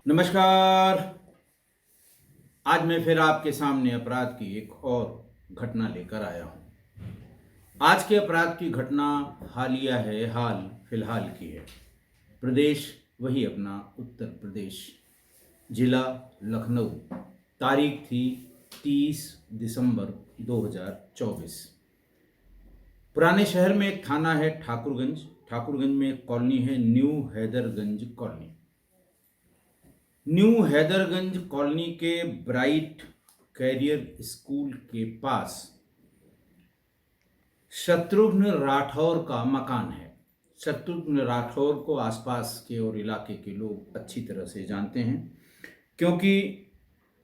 नमस्कार। आज मैं फिर आपके सामने अपराध की एक और घटना लेकर आया हूँ। आज के अपराध की घटना हालिया है, हाल फिलहाल की है। प्रदेश वही अपना उत्तर प्रदेश, जिला लखनऊ। तारीख थी 30 दिसंबर 2024। पुराने शहर में एक थाना है ठाकुरगंज। ठाकुरगंज में एक कॉलोनी है new Haidarganj colony. New Haidarganj colony के ब्राइट कैरियर स्कूल के पास शत्रुघ्न राठौर का मकान है। शत्रुघ्न राठौर को आसपास के और इलाके के लोग अच्छी तरह से जानते हैं, क्योंकि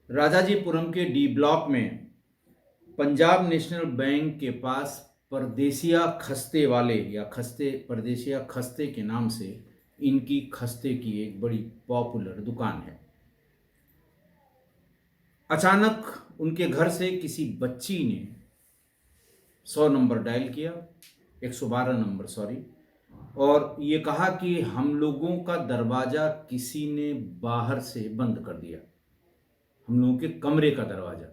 राजाजीपुरम के डी ब्लॉक में पंजाब नेशनल बैंक के पास परदेसिया खस्ते वाले या खस्ते परदेसिया खस्ते के नाम से इनकी खस्ते की एक बड़ी पॉपुलर दुकान है। अचानक उनके घर से किसी बच्ची ने 100 नंबर डायल किया, 112 नंबर सॉरी, और ये कहा कि हम लोगों का दरवाज़ा किसी ने बाहर से बंद कर दिया, हम लोगों के कमरे का दरवाज़ा,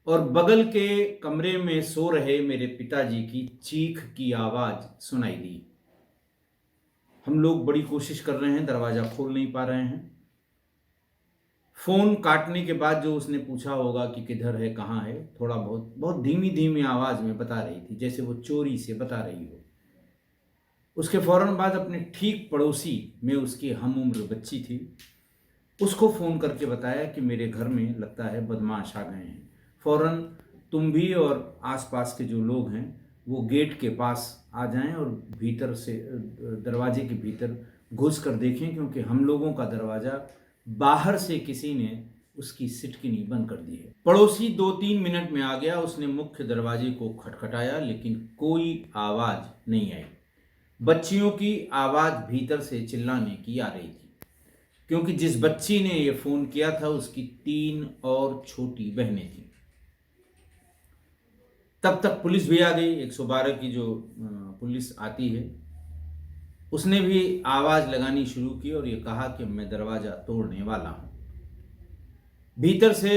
और बगल के कमरे में सो रहे मेरे पिताजी की चीख की आवाज़ सुनाई दी। हम लोग बड़ी कोशिश कर रहे हैं, दरवाज़ा खोल नहीं पा रहे हैं। फ़ोन काटने के बाद जो उसने पूछा होगा कि किधर है, कहाँ है, थोड़ा बहुत धीमी धीमी आवाज़ में बता रही थी, जैसे वो चोरी से बता रही हो। उसके फ़ौरन बाद अपने ठीक पड़ोसी में उसकी हम उम्र बच्ची थी, उसको फ़ोन करके बताया कि मेरे घर में लगता है बदमाश आ गए हैं। फ़ौरन तुम भी और आसपास के जो लोग हैं वो गेट के पास आ जाएं और भीतर से दरवाजे के भीतर घुस कर देखें, क्योंकि हम लोगों का दरवाज़ा बाहर से किसी ने उसकी सिटकिनी बंद कर दी है। पड़ोसी 2-3 मिनट में आ गया। उसने मुख्य दरवाजे को खटखटाया, लेकिन कोई आवाज़ नहीं आई। बच्चियों की आवाज़ भीतर से चिल्लाने की आ रही थी, क्योंकि जिस बच्ची ने ये फ़ोन किया था उसकी 3 और छोटी बहनें थीं। तब तक पुलिस भी आ गई। 112 की जो पुलिस आती है, उसने भी आवाज़ लगानी शुरू की और ये कहा कि मैं दरवाज़ा तोड़ने वाला हूँ। भीतर से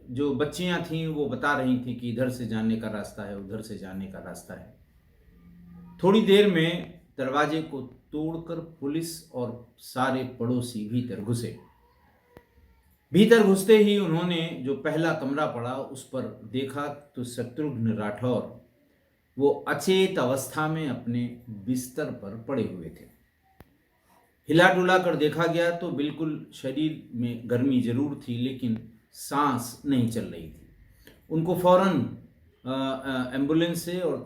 जो बच्चियाँ थीं वो बता रही थीं कि इधर से जाने का रास्ता है, उधर से जाने का रास्ता है। थोड़ी देर में दरवाजे को तोड़कर पुलिस और सारे पड़ोसी भीतर घुसे। भीतर घुसते ही उन्होंने जो पहला कमरा पड़ा उस पर देखा तो शत्रुघ्न राठौर वो अचेत अवस्था में अपने बिस्तर पर पड़े हुए थे। हिला डुला कर देखा गया तो बिल्कुल शरीर में गर्मी जरूर थी, लेकिन सांस नहीं चल रही थी। उनको फौरन एम्बुलेंस से और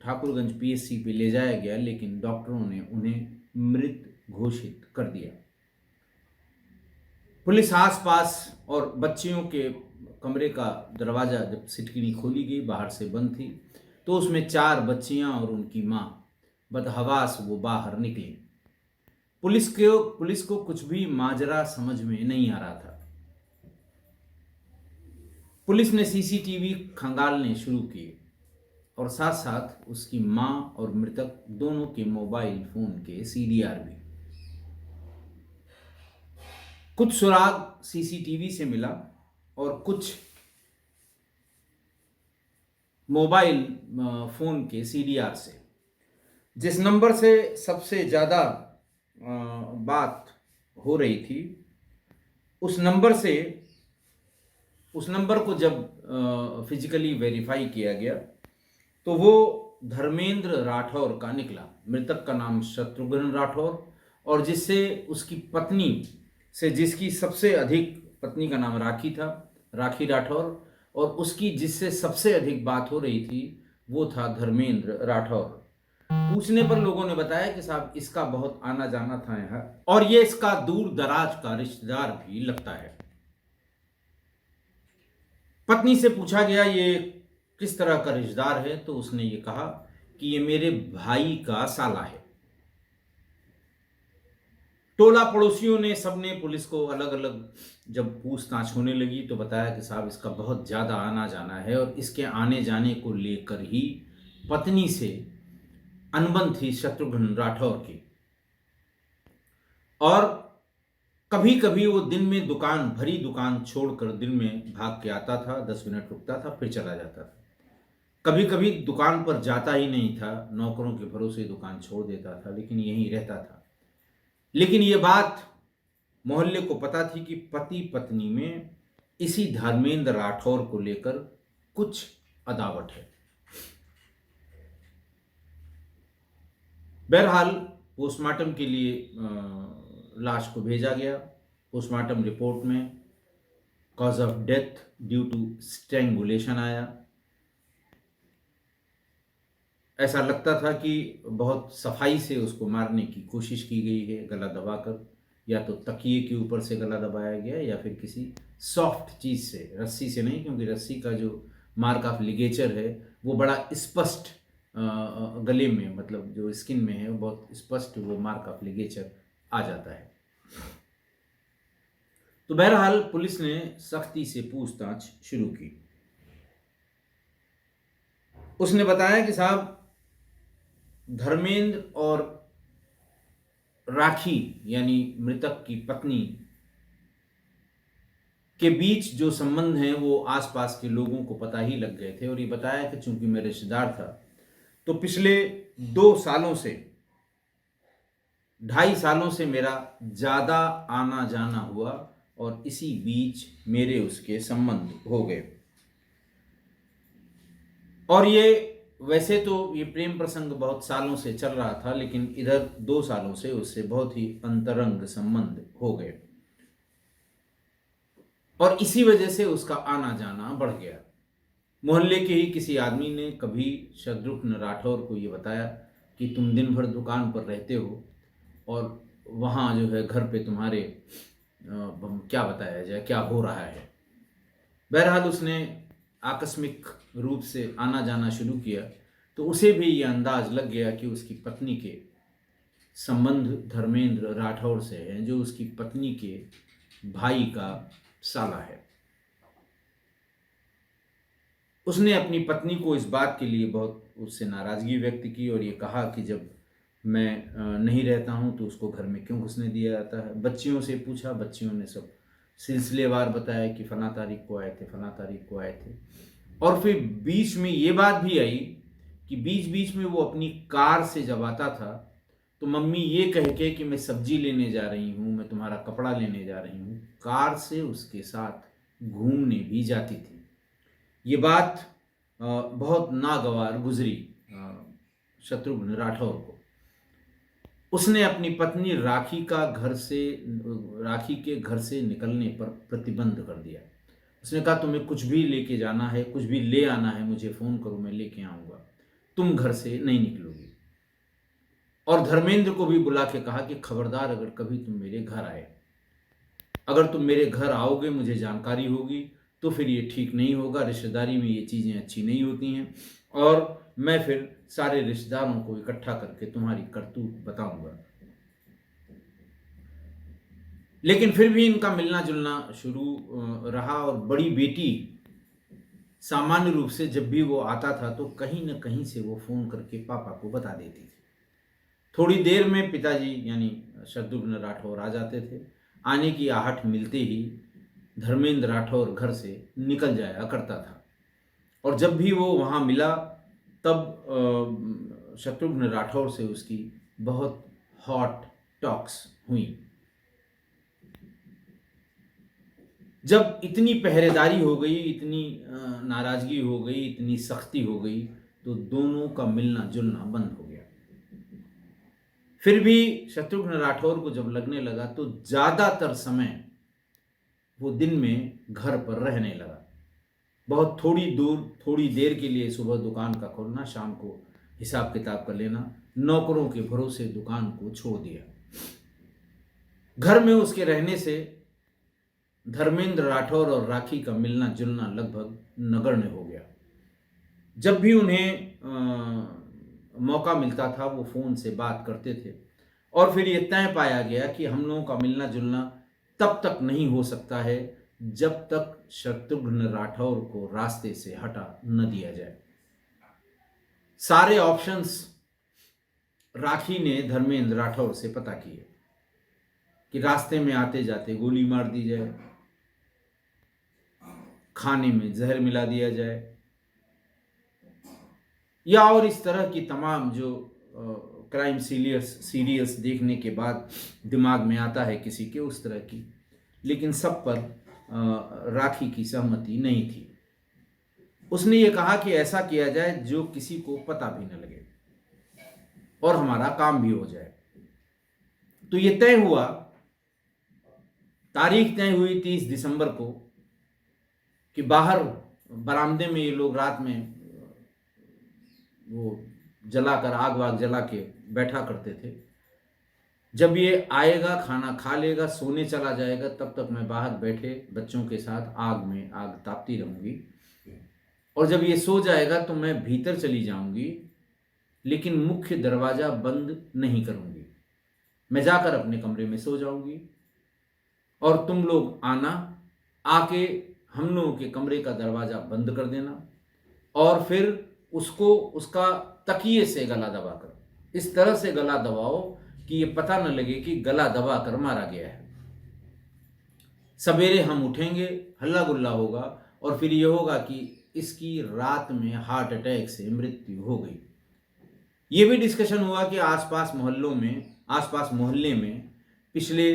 ठाकुरगंज पीएचसी पे ले जाया गया, लेकिन डॉक्टरों ने उन्हें मृत घोषित कर दिया। पुलिस आसपास और बच्चियों के कमरे का दरवाज़ा जब सिटकिनी खोली गई, बाहर से बंद थी, तो उसमें 4 बच्चियां और उनकी माँ बदहवास वो बाहर निकली। पुलिस को कुछ भी माजरा समझ में नहीं आ रहा था। पुलिस ने सीसीटीवी खंगालने शुरू किए और साथ साथ उसकी माँ और मृतक दोनों के मोबाइल फोन के सीडीआर भी। कुछ सुराग सीसीटीवी से मिला और कुछ मोबाइल फोन के सीडीआर से। जिस नंबर से सबसे ज़्यादा बात हो रही थी, उस नंबर को जब फिजिकली वेरीफाई किया गया तो वो धर्मेंद्र राठौर का निकला। मृतक का नाम शत्रुघ्न राठौर, और जिससे उसकी पत्नी से जिसकी सबसे अधिक, पत्नी का नाम राखी था, राखी राठौर, और उसकी जिससे सबसे अधिक बात हो रही थी वो था धर्मेंद्र राठौर। पूछने पर लोगों ने बताया कि साहब इसका बहुत आना जाना था यहाँ, और ये इसका दूर दराज का रिश्तेदार भी लगता है। पत्नी से पूछा गया ये किस तरह का रिश्तेदार है, तो उसने ये कहा कि ये मेरे भाई का साला है। टोला पड़ोसियों ने, सबने पुलिस को अलग अलग जब पूछताछ होने लगी तो बताया कि साहब इसका बहुत ज़्यादा आना जाना है, और इसके आने जाने को लेकर ही पत्नी से अनबन थी शत्रुघ्न राठौर की। और कभी कभी वो दिन में दुकान भरी दुकान छोड़कर दिन में भाग के आता था, 10 मिनट रुकता था, फिर चला जाता था। कभी कभी दुकान पर जाता ही नहीं था, नौकरों के भरोसे दुकान छोड़ देता था, लेकिन यहीं रहता था। लेकिन ये बात मोहल्ले को पता थी कि पति पत्नी में इसी धर्मेंद्र राठौर को लेकर कुछ अदावट है। बहरहाल पोस्टमार्टम के लिए लाश को भेजा गया। पोस्टमार्टम रिपोर्ट में cause of death due to strangulation आया। ऐसा लगता था कि बहुत सफाई से उसको मारने की कोशिश की गई है, गला दबाकर, या तो तकिए के ऊपर से गला दबाया गया या फिर किसी सॉफ्ट चीज़ से, रस्सी से नहीं, क्योंकि रस्सी का जो मार्क ऑफ लिगेचर है वो बड़ा स्पष्ट गले में, मतलब जो स्किन में है वो बहुत स्पष्ट वो मार्क ऑफ लिगेचर आ जाता है। तो बहरहाल पुलिस ने सख्ती से पूछताछ शुरू की। उसने बताया कि साहब, धर्मेंद्र और राखी यानी मृतक की पत्नी के बीच जो संबंध हैं वो आसपास के लोगों को पता ही लग गए थे। और ये बताया कि चूंकि मैं रिश्तेदार था तो पिछले 2 सालों से, 2.5 सालों से मेरा ज़्यादा आना जाना हुआ और इसी बीच मेरे उसके संबंध हो गए। और ये वैसे तो ये प्रेम प्रसंग बहुत सालों से चल रहा था, लेकिन इधर 2 सालों से उससे बहुत ही अंतरंग संबंध हो गए और इसी वजह से उसका आना जाना बढ़ गया। मोहल्ले के ही किसी आदमी ने कभी शत्रुघ्न राठौर को ये बताया कि तुम दिन भर दुकान पर रहते हो और वहाँ जो है घर पे तुम्हारे क्या बताया जाए क्या हो रहा है। बहरहाल उसने आकस्मिक रूप से आना जाना शुरू किया तो उसे भी ये अंदाज लग गया कि उसकी पत्नी के संबंध धर्मेंद्र राठौर से हैं, जो उसकी पत्नी के भाई का साला है। उसने अपनी पत्नी को इस बात के लिए बहुत उससे नाराज़गी व्यक्त की और ये कहा कि जब मैं नहीं रहता हूँ तो उसको घर में क्यों घुसने दिया जाता है। बच्चियों से पूछा, बच्चियों ने सब सिलसिलेवार बताया कि फला तारीख को आए थे, फला तारीख को आए थे। और फिर बीच में ये बात भी आई कि बीच बीच में वो अपनी कार से जब आता था तो मम्मी ये कह के कि मैं सब्जी लेने जा रही हूँ, मैं तुम्हारा कपड़ा लेने जा रही हूँ, कार से उसके साथ घूमने भी जाती थी। ये बात बहुत नागवार गुजरी शत्रुघ्न राठौर को। उसने अपनी पत्नी राखी के घर से निकलने पर प्रतिबंध कर दिया। उसने कहा तुम्हें कुछ भी लेके जाना है, कुछ भी ले आना है, मुझे फ़ोन करो, मैं लेके आऊँगा, तुम घर से नहीं निकलोगी। और धर्मेंद्र को भी बुला के कहा कि खबरदार, अगर कभी तुम मेरे घर आए, अगर तुम मेरे घर आओगे, मुझे जानकारी होगी तो फिर ये ठीक नहीं होगा। रिश्तेदारी में ये चीज़ें अच्छी नहीं होती हैं और मैं फिर सारे रिश्तेदारों को इकट्ठा करके तुम्हारी करतूत बताऊंगा। लेकिन फिर भी इनका मिलना जुलना शुरू रहा और बड़ी बेटी सामान्य रूप से जब भी वो आता था तो कहीं न कहीं से वो फ़ोन करके पापा को बता देती थी। थोड़ी देर में पिताजी यानी शत्रुघ्न राठौर आ जाते थे। आने की आहट मिलते ही धर्मेंद्र राठौर घर से निकल जाया करता था और जब भी वो वहाँ मिला तब शत्रुघ्न राठौर से उसकी बहुत हॉट टॉक्स हुई। जब इतनी पहरेदारी हो गई, इतनी नाराज़गी हो गई, इतनी सख्ती हो गई तो दोनों का मिलना जुलना बंद हो गया। फिर भी शत्रुघ्न राठौर को जब लगने लगा तो ज़्यादातर समय वो दिन में घर पर रहने लगा। बहुत थोड़ी देर के लिए सुबह दुकान का खोलना, शाम को हिसाब किताब कर लेना, नौकरों के भरोसे दुकान को छोड़ दिया। घर में उसके रहने से धर्मेंद्र राठौर और राखी का मिलना जुलना लगभग नगण्य हो गया। जब भी उन्हें मौका मिलता था वो फ़ोन से बात करते थे और फिर ये तय पाया गया कि हम लोगों का मिलना जुलना तब तक नहीं हो सकता है जब तक शत्रुघ्न राठौर को रास्ते से हटा न दिया जाए। सारे ऑप्शंस राखी ने धर्मेंद्र राठौर से पता किए कि रास्ते में आते जाते गोली मार दी जाए, खाने में जहर मिला दिया जाए, या और इस तरह की तमाम जो क्राइम सीरियल्स देखने के बाद दिमाग में आता है किसी के, उस तरह की। लेकिन सब पर राखी की सहमति नहीं थी। उसने ये कहा कि ऐसा किया जाए जो किसी को पता भी न लगे और हमारा काम भी हो जाए। तो ये तय हुआ, तारीख तय हुई 30 दिसंबर को कि बाहर बरामदे में ये लोग रात में वो जलाकर, आग वाग जला के बैठा करते थे। जब ये आएगा, खाना खा लेगा, सोने चला जाएगा, तब तक मैं बाहर बैठे बच्चों के साथ आग में आग तापती रहूंगी, और जब ये सो जाएगा तो मैं भीतर चली जाऊंगी, लेकिन मुख्य दरवाज़ा बंद नहीं करूंगी। मैं जाकर अपने कमरे में सो जाऊंगी और तुम लोग आना, आके हम लोगों के कमरे का दरवाज़ा बंद कर देना और फिर उसको उसका तकिए से गला दबाकर इस तरह से गला दबाओ कि ये पता न लगे कि गला दबा कर मारा गया है। सवेरे हम उठेंगे, हल्ला गुल्ला होगा और फिर ये होगा कि इसकी रात में हार्ट अटैक से मृत्यु हो गई। ये भी डिस्कशन हुआ कि आसपास मोहल्ले में पिछले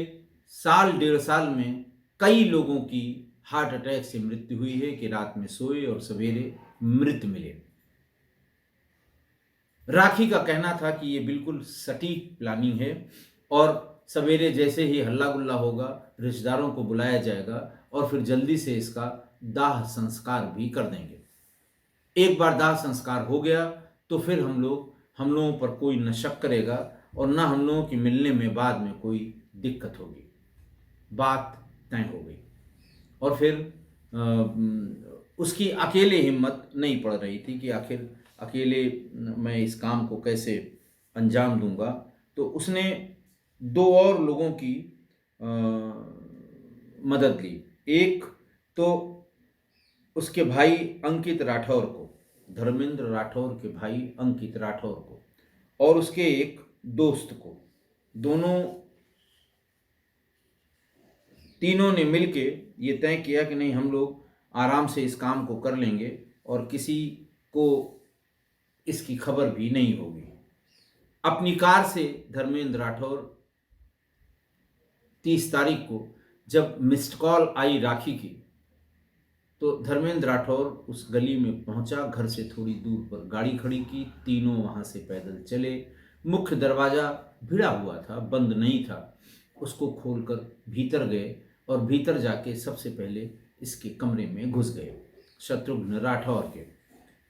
साल 1.5 साल में कई लोगों की हार्ट अटैक से मृत्यु हुई है कि रात में सोए और सवेरे मृत मिले। राखी का कहना था कि ये बिल्कुल सटीक प्लानिंग है और सवेरे जैसे ही हल्ला गुल्ला होगा, रिश्तेदारों को बुलाया जाएगा और फिर जल्दी से इसका दाह संस्कार भी कर देंगे। एक बार दाह संस्कार हो गया तो फिर हम लोगों पर कोई न शक करेगा और न हम लोगों की मिलने में बाद में कोई दिक्कत होगी। बात तय हो गई और फिर उसकी अकेले हिम्मत नहीं पड़ रही थी कि आखिर अकेले मैं इस काम को कैसे अंजाम दूंगा। तो उसने 2 और लोगों की मदद ली। एक तो उसके भाई अंकित राठौर को, धर्मेंद्र राठौर के भाई अंकित राठौर को, और उसके एक दोस्त को। तीनों ने मिलके ये तय किया कि नहीं, हम लोग आराम से इस काम को कर लेंगे और किसी को इसकी खबर भी नहीं होगी। अपनी कार से धर्मेंद्र राठौर 30 तारीख को जब मिस्ड कॉल आई राखी की, तो धर्मेंद्र राठौर उस गली में पहुंचा, घर से थोड़ी दूर पर गाड़ी खड़ी की, तीनों वहां से पैदल चले। मुख्य दरवाजा भिड़ा हुआ था, बंद नहीं था। उसको खोलकर भीतर गए और भीतर जाके सबसे पहले इसके कमरे में घुस गए, शत्रुघ्न राठौर के,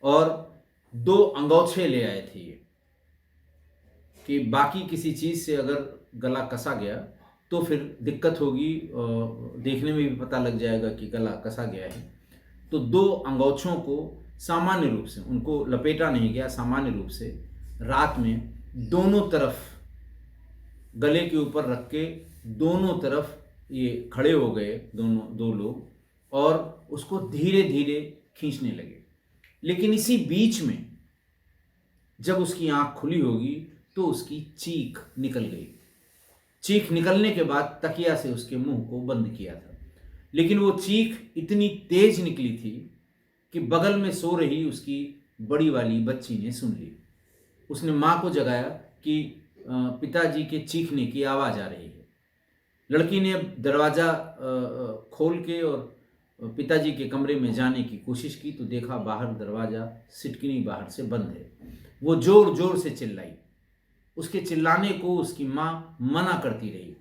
और 2 अंगोछे ले आए थे ये कि बाकी किसी चीज़ से अगर गला कसा गया तो फिर दिक्कत होगी, देखने में भी पता लग जाएगा कि गला कसा गया है। तो 2 अंगोछों को सामान्य रूप से, उनको लपेटा नहीं गया, सामान्य रूप से रात में दोनों तरफ गले के ऊपर रख के दोनों तरफ ये खड़े हो गए, 2 लोग, और उसको धीरे धीरे खींचने लगे। लेकिन इसी बीच में जब उसकी आंख खुली होगी तो उसकी चीख निकल गई। चीख निकलने के बाद तकिया से उसके मुंह को बंद किया था, लेकिन वो चीख इतनी तेज निकली थी कि बगल में सो रही उसकी बड़ी वाली बच्ची ने सुन ली। उसने माँ को जगाया कि पिताजी के चीखने की आवाज़ आ रही है। लड़की ने दरवाज़ा खोल के और पिताजी के कमरे में जाने की कोशिश की तो देखा बाहर दरवाज़ा सिटकिनी बाहर से बंद है। वो ज़ोर ज़ोर से चिल्लाई। उसके चिल्लाने को उसकी माँ मना करती रही,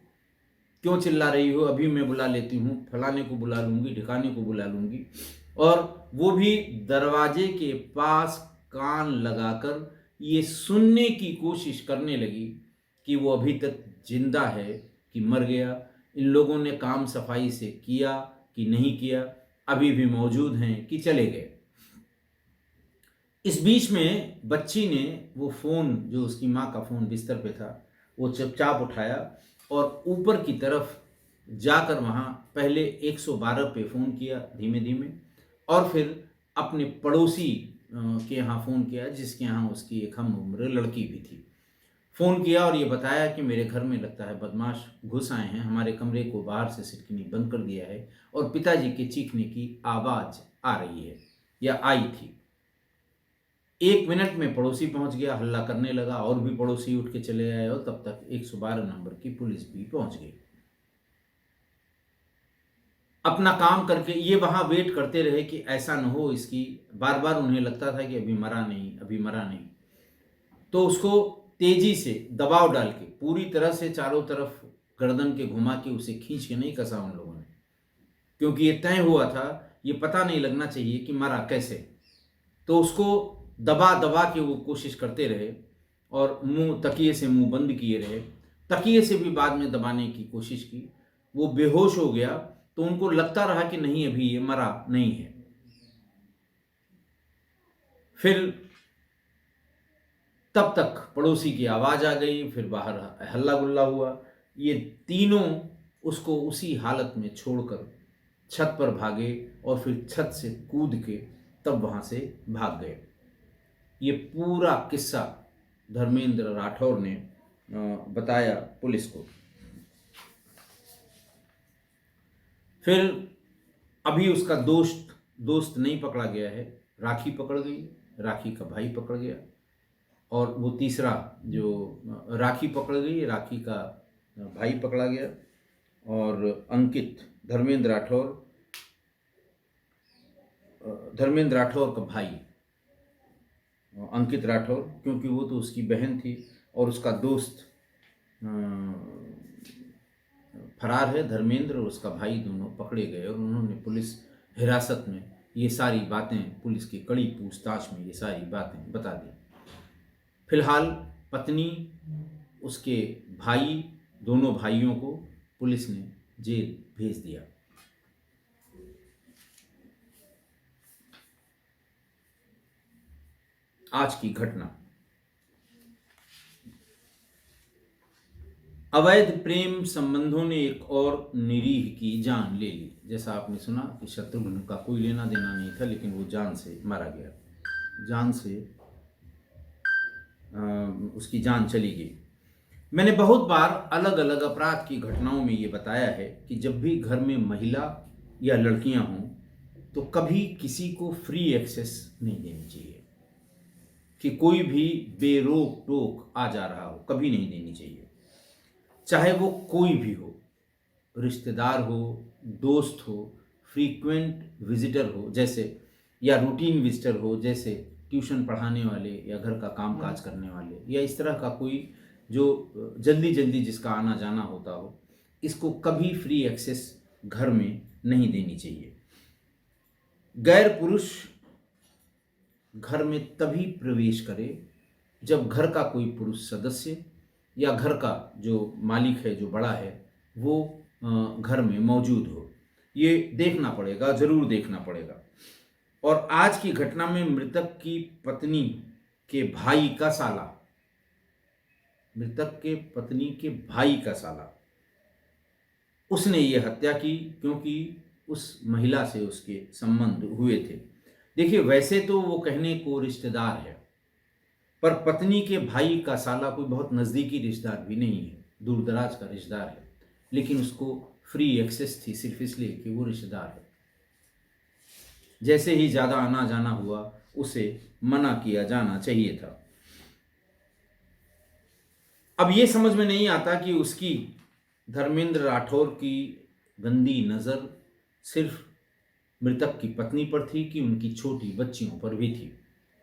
क्यों चिल्ला रही हो, अभी मैं बुला लेती हूँ, फलाने को बुला लूँगी, ढिकाने को बुला लूँगी। और वो भी दरवाजे के पास कान लगाकर ये सुनने की कोशिश करने लगी कि वो अभी तक जिंदा है कि मर गया, इन लोगों ने काम सफाई से किया कि नहीं किया, अभी भी मौजूद हैं कि चले गए। इस बीच में बच्ची ने वो फ़ोन, जो उसकी माँ का फ़ोन बिस्तर पे था, वो चुपचाप उठाया और ऊपर की तरफ जाकर वहाँ पहले 112 पे फ़ोन किया धीमे धीमे, और फिर अपने पड़ोसी के यहाँ फ़ोन किया जिसके यहाँ उसकी एक हम उम्र लड़की भी थी। फ़ोन किया और ये बताया कि मेरे घर में लगता है बदमाश घुस आए हैं, हमारे कमरे को बाहर से सिरकिनी बंद कर दिया है और पिताजी के चीखने की आवाज़ आ रही है या आई थी। 1 मिनट में पड़ोसी पहुंच गया, हल्ला करने लगा और भी पड़ोसी उठ के चले आए और तब तक 112 नंबर की पुलिस भी पहुंच गई। अपना काम करके ये वहां वेट करते रहे कि ऐसा न हो इसकी, बार-बार उन्हें लगता था कि अभी मरा नहीं, अभी मरा नहीं। तो उसको तेजी से दबाव डाल के पूरी तरह से चारों तरफ गर्दन के घुमा के उसे खींच के नहीं कसा उन लोगों ने, क्योंकि ये तय हुआ था, ये पता नहीं लगना चाहिए कि मरा कैसे। तो उसको दबा दबा के वो कोशिश करते रहे और मुंह तकिए से मुंह बंद किए रहे, तकिए से भी बाद में दबाने की कोशिश की। वो बेहोश हो गया तो उनको लगता रहा कि नहीं अभी ये मरा नहीं है। फिर तब तक पड़ोसी की आवाज़ आ गई, फिर बाहर हल्ला गुल्ला हुआ। ये तीनों उसको उसी हालत में छोड़कर छत पर भागे और फिर छत से कूद के तब वहाँ से भाग गए। ये पूरा किस्सा धर्मेंद्र राठौर ने बताया पुलिस को। फिर अभी उसका दोस्त नहीं पकड़ा गया है, राखी पकड़ गई, राखी का भाई पकड़ गया और वो तीसरा जो राखी पकड़ गई, राखी का भाई पकड़ा गया और अंकित धर्मेंद्र राठौर का भाई अंकित राठौर, क्योंकि वो तो उसकी बहन थी और उसका दोस्त फरार है। धर्मेंद्र और उसका भाई दोनों पकड़े गए और उन्होंने पुलिस हिरासत में ये सारी बातें, पुलिस की कड़ी पूछताछ में ये सारी बातें बता दी। फिलहाल पत्नी, उसके भाई, दोनों भाइयों को पुलिस ने जेल भेज दिया। आज की घटना, अवैध प्रेम संबंधों ने एक और निरीह की जान ले ली। जैसा आपने सुना कि शत्रुघ्न का कोई लेना देना नहीं था, लेकिन वो जान से मारा गया, जान से उसकी जान चली गई। मैंने बहुत बार अलग अलग अपराध की घटनाओं में ये बताया है कि जब भी घर में महिला या लड़कियां हों तो कभी किसी को फ्री एक्सेस नहीं देनी चाहिए, कि कोई भी बेरोक टोक आ जा रहा हो, कभी नहीं देनी चाहिए। चाहे वो कोई भी हो, रिश्तेदार हो, दोस्त हो, फ्रीक्वेंट विजिटर हो जैसे, या रूटीन विजिटर हो जैसे ट्यूशन पढ़ाने वाले या घर का कामकाज करने वाले, या इस तरह का कोई जो जल्दी जल्दी जिसका आना जाना होता हो, इसको कभी फ्री एक्सेस घर में नहीं देनी चाहिए। गैर पुरुष घर में तभी प्रवेश करे जब घर का कोई पुरुष सदस्य या घर का जो मालिक है, जो बड़ा है, वो घर में मौजूद हो। ये देखना पड़ेगा, ज़रूर देखना पड़ेगा। और आज की घटना में मृतक की पत्नी के भाई का साला, मृतक के पत्नी के भाई का साला, उसने ये हत्या की क्योंकि उस महिला से उसके संबंध हुए थे। देखिए, वैसे तो वो कहने को रिश्तेदार है, पर पत्नी के भाई का साला कोई बहुत नज़दीकी रिश्तेदार भी नहीं है, दूर दराज का रिश्तेदार है, लेकिन उसको फ्री एक्सेस थी सिर्फ इसलिए कि वो रिश्तेदार है। जैसे ही ज़्यादा आना जाना हुआ उसे मना किया जाना चाहिए था। अब ये समझ में नहीं आता कि उसकी, धर्मेंद्र राठौर की गंदी नज़र सिर्फ मृतक की पत्नी पर थी कि उनकी छोटी बच्चियों पर भी थी,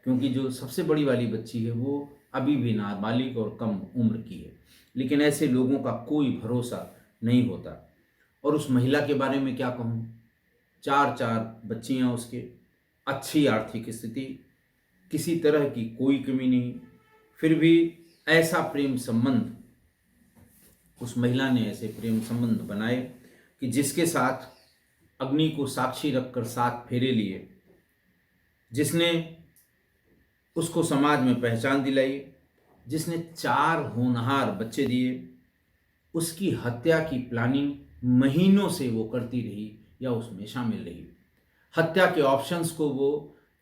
क्योंकि जो सबसे बड़ी वाली बच्ची है वो अभी भी नाबालिग और कम उम्र की है। लेकिन ऐसे लोगों का कोई भरोसा नहीं होता। और उस महिला के बारे में क्या कहूँ, 4 बच्चियाँ उसके, अच्छी आर्थिक स्थिति, किसी तरह की कोई कमी नहीं, फिर भी ऐसा प्रेम संबंध, उस महिला ने ऐसे प्रेम संबंध बनाए कि जिसके साथ अग्नि को साक्षी रखकर 7 फेरे लिए, जिसने उसको समाज में पहचान दिलाई, जिसने 4 होनहार बच्चे दिए, उसकी हत्या की प्लानिंग महीनों से वो करती रही या उसमें शामिल रही। हत्या के ऑप्शंस को वो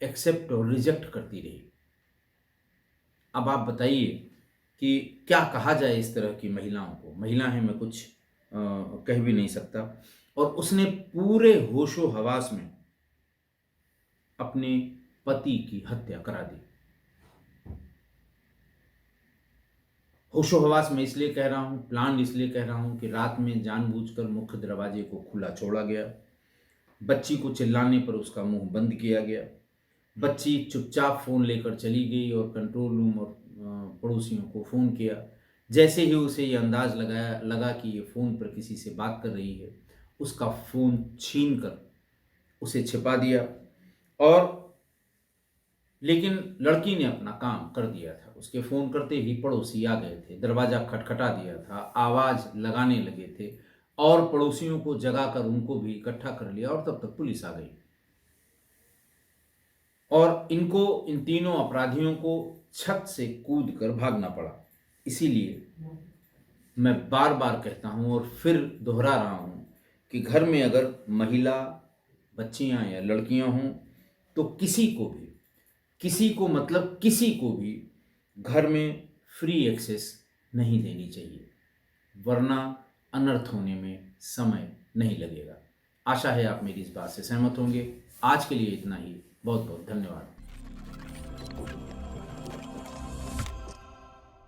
एक्सेप्ट और रिजेक्ट करती रही। अब आप बताइए कि क्या कहा जाए इस तरह की महिलाओं को। महिला हैं, मैं कुछ कह भी नहीं सकता। और उसने पूरे होशो हवास में अपने पति की हत्या करा दी। होशो हवास में इसलिए कह रहा हूँ, प्लान इसलिए कह रहा हूँ कि रात में जानबूझकर मुख्य दरवाजे को खुला छोड़ा गया। बच्ची को चिल्लाने पर उसका मुंह बंद किया गया। बच्ची चुपचाप फ़ोन लेकर चली गई और कंट्रोल रूम और पड़ोसियों को फ़ोन किया। जैसे ही उसे ये अंदाज़ लगा कि ये फ़ोन पर किसी से बात कर रही है, उसका फ़ोन छीन कर उसे छिपा दिया। और लेकिन लड़की ने अपना काम कर दिया था। उसके फ़ोन करते ही पड़ोसी आ गए थे, दरवाज़ा खटखटा दिया था, आवाज़ लगाने लगे थे और पड़ोसियों को जगाकर उनको भी इकट्ठा कर लिया और तब तक पुलिस आ गई। और इन तीनों अपराधियों को छत से कूदकर भागना पड़ा। इसीलिए मैं बार-बार कहता हूँ और फिर दोहरा रहा हूँ कि घर में अगर महिला, बच्चियाँ या लड़कियाँ हों, तो किसी को मतलब किसी को भी घर में फ्री एक्सेस नहीं देनी चाहिए, वरना अनर्थ होने में समय नहीं लगेगा। आशा है आप मेरी इस बात से सहमत होंगे। आज के लिए इतना ही। बहुत बहुत धन्यवाद।